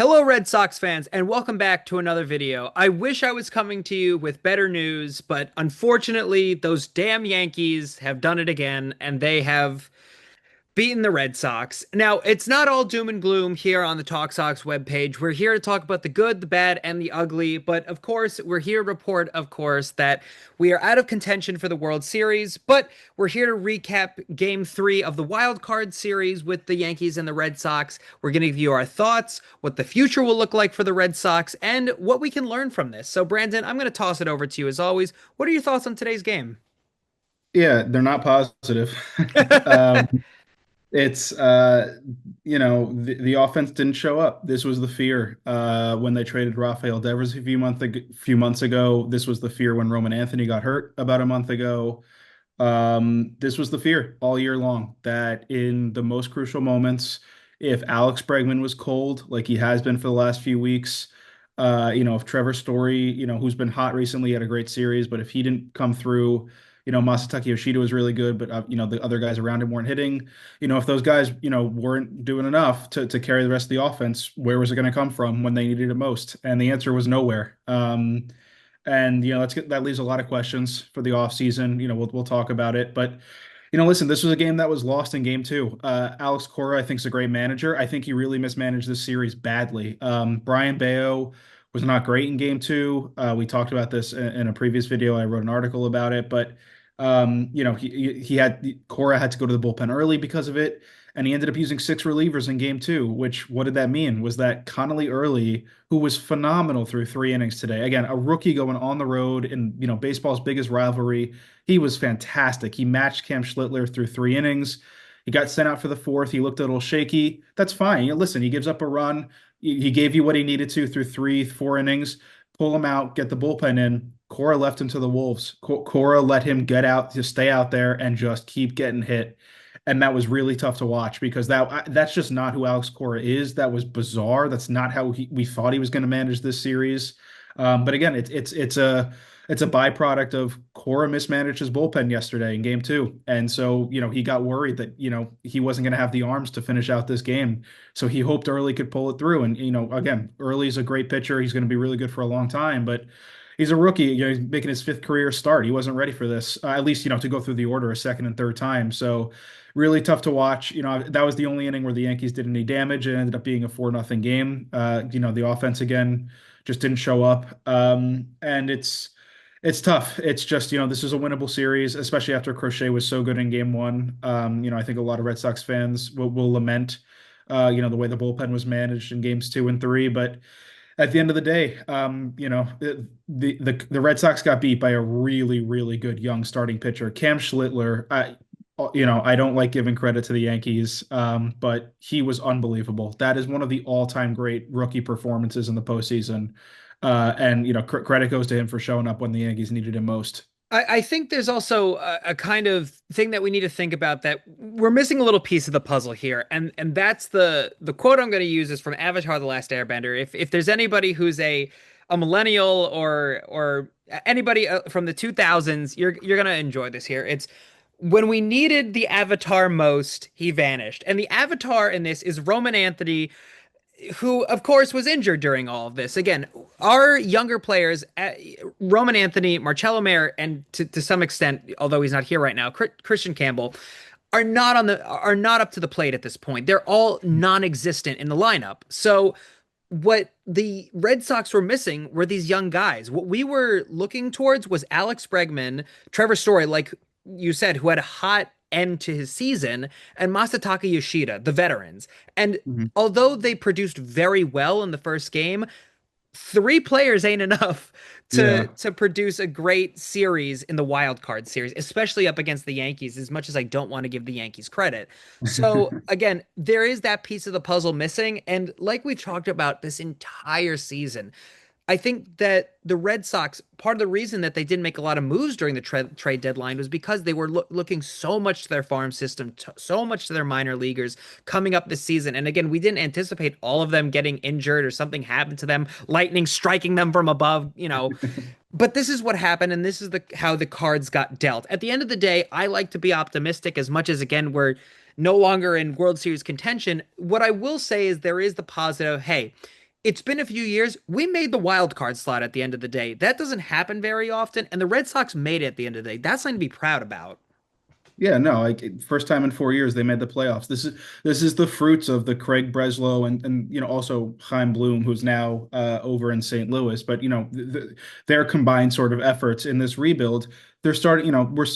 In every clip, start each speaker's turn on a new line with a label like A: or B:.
A: Hello, Red Sox fans, and welcome back to another video. I wish I was coming to you with better news, but unfortunately, those damn Yankees have done it again, and they have beaten the Red Sox. Now, it's not all doom and gloom here on the Talk Sox webpage. We're here to talk about the good, the bad, and the ugly. But of course, we're here to report, of course, that we are out of contention for the World Series. But we're here to recap Game 3 of the Wild Card Series with the Yankees and the Red Sox. We're going to give you our thoughts, what the future will look like for the Red Sox, and what we can learn from this. So, Brandon, I'm going to toss it over to you as always. What are your thoughts on today's game?
B: Yeah, they're not positive. Um, it's the offense didn't show up. This was the fear when they traded Rafael Devers a few months ago. This was the fear when Roman Anthony got hurt about a month ago. This was the fear all year long that in the most crucial moments, if Alex Bregman was cold like he has been for the last few weeks, if Trevor Story, who's been hot recently, had a great series, but if he didn't come through, Masataka Yoshida was really good, but the other guys around him weren't hitting. If those guys, weren't doing enough to carry the rest of the offense, where was it going to come from when they needed it most? And the answer was nowhere. And that leaves a lot of questions for the offseason. We'll talk about it, but listen, this was a game that was lost in game two. Alex Cora, I think, is a great manager. I think he really mismanaged this series badly. Brian Bayo was not great in game two. We talked about this in a previous video. I wrote an article about it, but Cora had to go to the bullpen early because of it, and he ended up using six relievers in game two. Which what did that mean? Was that Connolly Early, who was phenomenal through three innings today, again a rookie going on the road in baseball's biggest rivalry. He was fantastic. He matched Cam Schlittler through three innings. He got sent out for the fourth. He looked a little shaky. That's fine. Listen, he gives up a run. He gave you what he needed to through three, 4 innings. Pull him out, get the bullpen in. Cora left him to the Wolves. Cora let him get out, just stay out there and just keep getting hit. And that was really tough to watch because that's just not who Alex Cora is. That was bizarre. That's not how we thought he was going to manage this series. But again, it's a byproduct of Cora mismanaged his bullpen yesterday in game two. And so, he got worried that, he wasn't going to have the arms to finish out this game. So he hoped Early could pull it through. And, again, Early's a great pitcher. He's going to be really good for a long time, but he's a rookie. He's making his fifth career start. He wasn't ready for this, at least, to go through the order a second and third time. So really tough to watch. That was the only inning where the Yankees did any damage. It ended up being a 4-0 game. The offense again just didn't show up. And it's tough. It's just, this is a winnable series, especially after Crochet was so good in game one. I think a lot of Red Sox fans will lament, the way the bullpen was managed in games two and three. But at the end of the day, the Red Sox got beat by a really, really good young starting pitcher, Cam Schlittler. I don't like giving credit to the Yankees, but he was unbelievable. That is one of the all-time great rookie performances in the postseason. And credit goes to him for showing up when the Yankees needed him most.
A: I think there's also a kind of thing that we need to think about that we're missing a little piece of the puzzle here, and that's the quote I'm going to use is from Avatar: The Last Airbender. If there's anybody who's a millennial or anybody from the 2000s, you're going to enjoy this here. It's when we needed the Avatar most, he vanished, and the Avatar in this is Roman Anthony, who of course was injured during all of this. Again, our younger players, Roman Anthony, Marcelo Mayer, and to some extent, although he's not here right now, Christian Campbell, are not up to the plate at this point. They're all non-existent in the lineup. So what the Red Sox were missing were these young guys. What we were looking towards was Alex Bregman, Trevor Story, like you said, who had a hot end to his season, and Masataka Yoshida, the veterans. And
B: Mhm.
A: although they produced very well in the first game, three players ain't enough to
B: Yeah.
A: produce a great series in the wild card series, especially up against the Yankees, as much as I don't want to give the Yankees credit. So again, there is that piece of the puzzle missing. And like we talked about this entire season, I think that the Red Sox, part of the reason that they didn't make a lot of moves during the trade deadline was because they were looking so much to their farm system, so much to their minor leaguers coming up this season. And again, we didn't anticipate all of them getting injured or something happened to them, lightning striking them from above. But this is what happened, and this is the how the cards got dealt. At the end of the day, I like to be optimistic as much as again we're no longer in World Series contention. What I will say is there is the positive. Hey, it's been a few years. We made the wild card slot at the end of the day. That doesn't happen very often, and the Red Sox made it at the end of the day. That's something to be proud about.
B: Yeah, no, like first time in 4 years they made the playoffs. This is the fruits of the Craig Breslow and also Chaim Bloom, who's now over in St. Louis. But their combined sort of efforts in this rebuild, they're starting. We're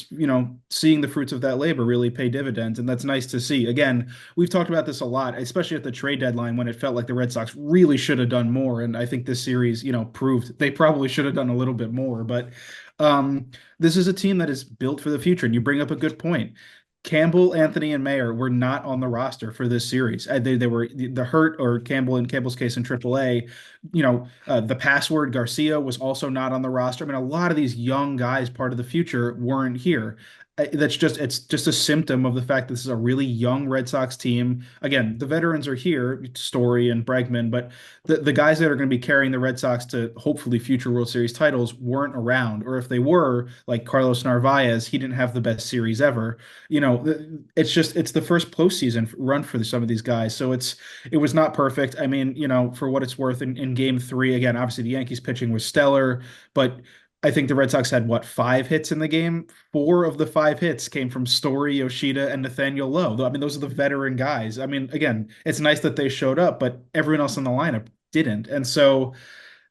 B: seeing the fruits of that labor really pay dividends, and that's nice to see. Again, we've talked about this a lot, especially at the trade deadline when it felt like the Red Sox really should have done more. And I think this series, proved they probably should have done a little bit more. But this is a team that is built for the future. And you bring up a good point. Campbell, Anthony, and Mayer were not on the roster for this series. They were the hurt or Campbell in Campbell's case in AAA. The password Garcia was also not on the roster. I mean, a lot of these young guys, part of the future, weren't here. It's just a symptom of the fact that this is a really young Red Sox team. Again, the veterans are here, Story and Bregman, but the guys that are going to be carrying the Red Sox to hopefully future World Series titles weren't around, or if they were, like Carlos Narvaez, he didn't have the best series ever. It's the first postseason run for some of these guys, so it was not perfect. I mean, for what it's worth, in Game 3, again, obviously the Yankees pitching was stellar, but I think the Red Sox had what, 5 hits in the game? Four of the 5 hits came from Story, Yoshida, and Nathaniel Lowe. I mean, those are the veteran guys. I mean, again, it's nice that they showed up, but everyone else in the lineup didn't. And so,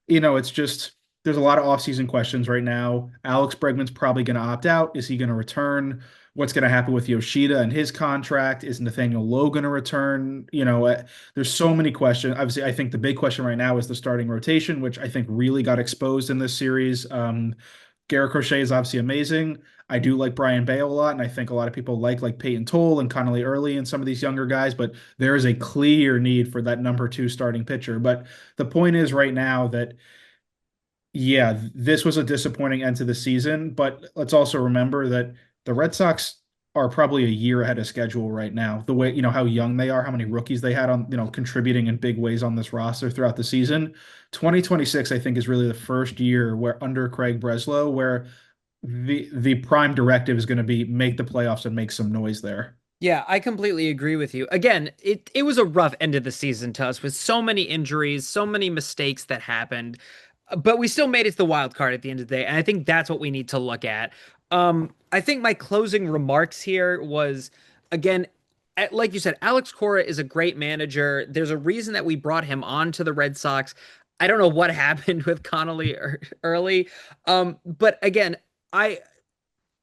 B: it's just there's a lot of offseason questions right now. Alex Bregman's probably going to opt out. Is he going to return? What's going to happen with Yoshida and his contract? Is Nathaniel Lowe going to return? There's so many questions. Obviously, I think the big question right now is the starting rotation, which I think really got exposed in this series. Garrett Crochet is obviously amazing. I do like Brian Bale a lot, and I think a lot of people like Peyton Toll and Connolly Early and some of these younger guys, but there is a clear need for that number two starting pitcher. But the point is right now that yeah, this was a disappointing end to the season, but let's also remember that the Red Sox are probably a year ahead of schedule right now. The way, how young they are, how many rookies they had on, contributing in big ways on this roster throughout the season. 2026, I think, is really the first year where under Craig Breslow, where the prime directive is going to be make the playoffs and make some noise there.
A: Yeah, I completely agree with you. Again, it was a rough end of the season to us with so many injuries, so many mistakes that happened, but we still made it to the wild card at the end of the day, and I think that's what we need to look at. I think my closing remarks here was again, like you said, Alex Cora is a great manager. There's a reason that we brought him on to the Red Sox. I don't know what happened with Connolly early, but again, I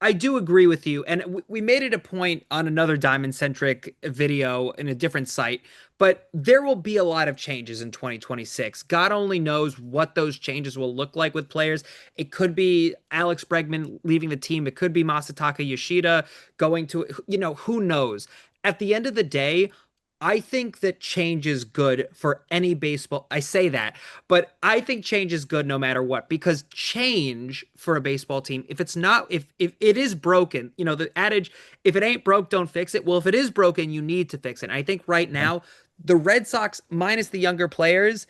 A: I do agree with you. And we made it a point on another diamond centric video in a different site, but there will be a lot of changes in 2026. God only knows what those changes will look like with players. It could be Alex Bregman leaving the team. It could be Masataka Yoshida going to, who knows? At the end of the day, I think that change is good for any baseball. I say that, but I think change is good no matter what because change for a baseball team, if it's not, if it is broken, the adage, if it ain't broke, don't fix it. Well, if it is broken, you need to fix it. And I think right now, the Red Sox, minus the younger players,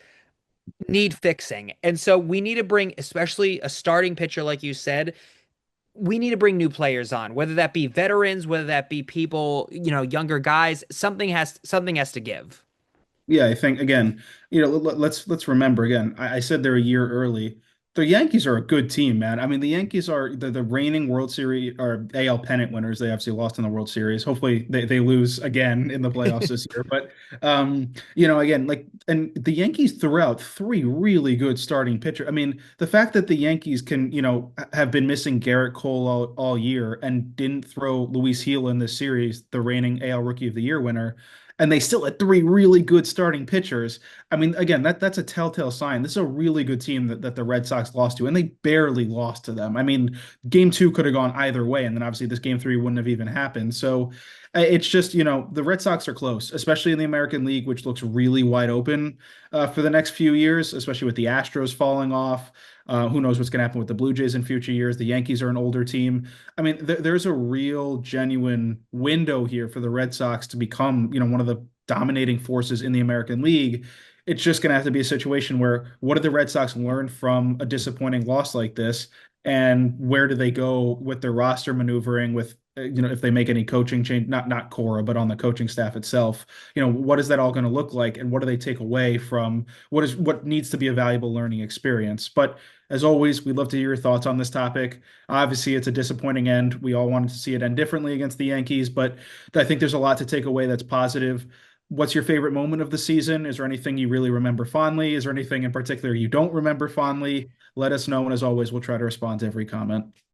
A: need fixing. And so we need to bring, especially a starting pitcher, like you said, we need to bring new players on, whether that be veterans, whether that be people, younger guys. Something has to give.
B: Yeah, I think again, let's remember again. I said they're a year early. The Yankees are a good team, man. I mean, the Yankees are the reigning World Series or AL pennant winners. They obviously lost in the World Series. Hopefully, they lose again in the playoffs this year. But again, like, and the Yankees threw out three really good starting pitchers. I mean, the fact that the Yankees can, have been missing Garrett Cole all year and didn't throw Luis Gil in this series, the reigning AL Rookie of the Year winner, and they still had three really good starting pitchers. I mean, again, that's a telltale sign. This is a really good team that the Red Sox lost to, and they barely lost to them. I mean, game two could have gone either way, and then obviously this game three wouldn't have even happened. So it's just, the Red Sox are close, especially in the American League, which looks really wide open for the next few years, especially with the Astros falling off. Who knows what's going to happen with the Blue Jays in future years? The Yankees are an older team. I mean, there's a real, genuine window here for the Red Sox to become, one of the dominating forces in the American League. It's just going to have to be a situation where what do the Red Sox learn from a disappointing loss like this? And where do they go with their roster maneuvering with if they make any coaching change, not Cora, but on the coaching staff itself, what is that all going to look like, and what do they take away from what needs to be a valuable learning experience? But as always, we'd love to hear your thoughts on this topic. Obviously, it's a disappointing end. We all wanted to see it end differently against the Yankees, but I think there's a lot to take away that's positive. What's your favorite moment of the season? Is there anything you really remember fondly? Is there anything in particular you don't remember fondly? Let us know, and as always, we'll try to respond to every comment.